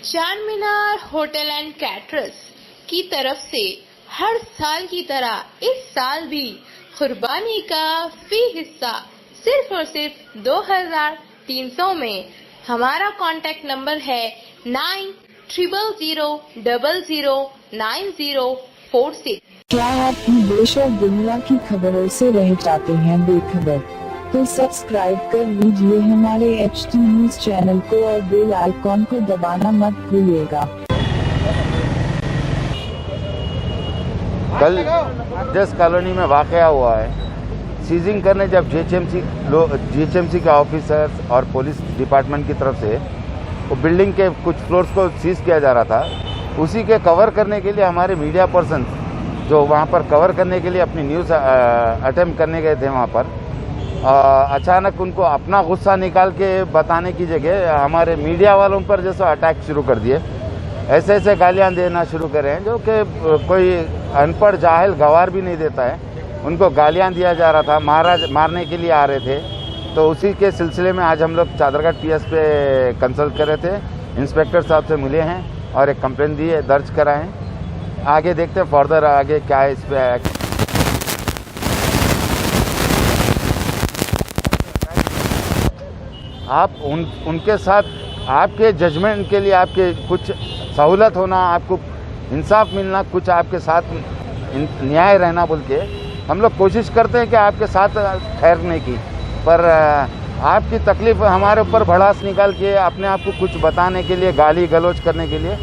Charminar hotel and caterers की तरफ से हर साल की तरह इस साल भी कुर्बानी का फी हिस्सा सिर्फ और सिर्फ 2300 में। हमारा कॉन्टेक्ट नंबर है 9000009046। क्या आप देश और दुनिया की खबरों से रह जाते हैं बेखबर? तो सब्सक्राइब कर लीजिए हमारे HT न्यूज चैनल को और बेल आइकॉन को दबाना मत भूलिएगा। कल जिस कॉलोनी में वाकया हुआ है, सीजिंग करने जब GHMC के ऑफिसर्स और पुलिस डिपार्टमेंट की तरफ से वो बिल्डिंग के कुछ फ्लोर्स को सीज किया जा रहा था, उसी के कवर करने के लिए हमारे मीडिया पर्सन जो वहाँ पर कवर करने के लिए अपनी न्यूज़ अटेम्प्ट करने गए थे, वहाँ पर अचानक उनको अपना गुस्सा निकाल के बताने की जगह हमारे मीडिया वालों पर जैसा अटैक शुरू कर दिए। ऐसे ऐसे गालियाँ देना शुरू करे हैं जो कि कोई अनपढ़ जाहिल गवार भी नहीं देता है। उनको गालियाँ दिया जा रहा था, मारने के लिए आ रहे थे। तो उसी के सिलसिले में आज हम लोग चादरघाट PS पे कंसल्ट कर रहे थे। इंस्पेक्टर साहब से मिले हैं और एक कंप्लेंट दी है, दर्ज कराएं। आगे देखते हैं फर्दर आगे क्या है इस पे। आप उनके साथ आपके जजमेंट के लिए आपके कुछ सहूलत होना, आपको इंसाफ मिलना, कुछ आपके साथ न्याय रहना बोल के हम लोग कोशिश करते हैं कि आपके साथ ठहरने की, पर आपकी तकलीफ हमारे ऊपर भड़ास निकाल के अपने आप को कुछ बताने के लिए गाली गलौज करने के लिए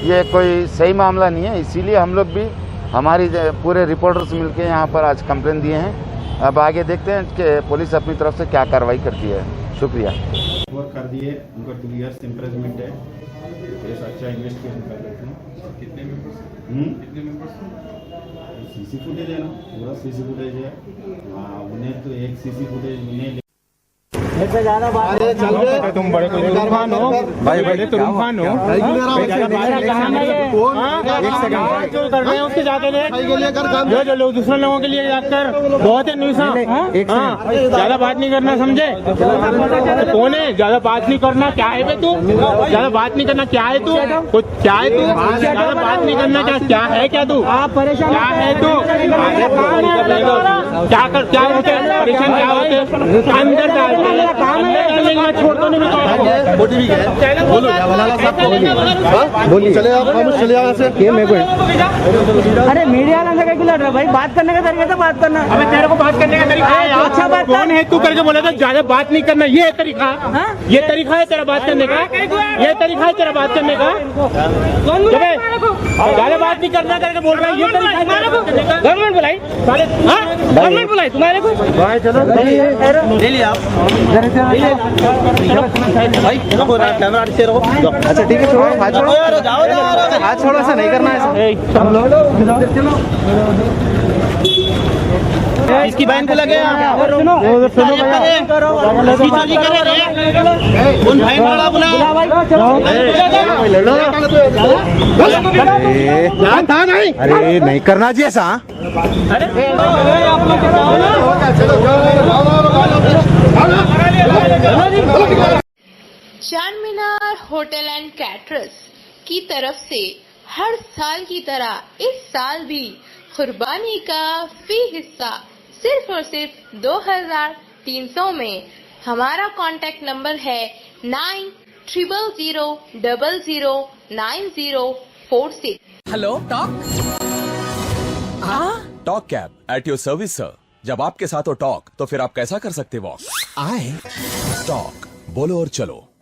ये कोई सही मामला नहीं है। इसीलिए हम लोग भी हमारी पूरे रिपोर्टर्स मिलके यहाँ पर आज कंप्लेंट दिए हैं। अब आगे देखते हैं कि पुलिस अपनी तरफ से क्या कार्रवाई करती है। शुक्रिया। वर्क कर दिए, उनको 2 इयर्स इम्प्रेजमेंट है। केस अच्छा इन्वेस्टिगेशन कर रहे थे। कितने मेंबर्स? सीसी फुटेज है ना, पूरा सीसी फुटेज है। उन्हें तो एक सीसी फुटेज उन्हें ज्यादा बात तुम बड़े तूफान हो भाई, बड़े तूफान हो। जो कर रहे हैं उसके जाके जो लोग दूसरे लोगों के लिए जाकर बहुत है नुकसान। ज्यादा बात नहीं करना, समझे? कौन है? ज्यादा बात नहीं करना। क्या है तू? ज्यादा बात नहीं करना। क्या है तू? कुछ क्या है तू? ज्यादा बात नहीं करना। क्या है? क्या तू? आप परेशान क्या है तू? क्या कर क्या होते हैं? परेशान क्या होते हैं? अंदर डालते हैं, छोड़ता नहीं। बोलो बोलिए, चले आप चले यहाँ से। अरे मीडिया वाला से लड़ रहा भाई, बात करने का तरीका था बात करना। अबे तेरे को बात करने का तरीका है? अच्छा बात कौन है तू करके बोला था ज्यादा बात नहीं करना। ये तरीका, ये तरीका है तेरा बात करने का? ये तरीका है तेरा बात करने का? ज्यादा बात नहीं करना करके बोल रहा है, ये तरीका है गवर्नमेंट बुलाई, गवर्नमेंट बुलाई तुम्हारे को। चलो ले लिया आप भाई, कैमरा से रहो। अच्छा ठीक है, छोड़ो हाथ छोड़ो, हाथ छोड़ो, ऐसा नहीं करना है। हम लोग इसकी बहन को लगे अरे नहीं करना चाहिए ऐसा। चारमीनार होटल एंड कैटरर्स की तरफ से हर साल की तरह इस साल भी कुर्बानी का फी हिस्सा सिर्फ और सिर्फ 2300 में। हमारा कॉन्टेक्ट नंबर है 9000009046। Hello talk talk cab at your service sir. जब आपके साथ हो टॉक तो फिर आप कैसा कर सकते वॉक? आए टॉक बोलो और चलो।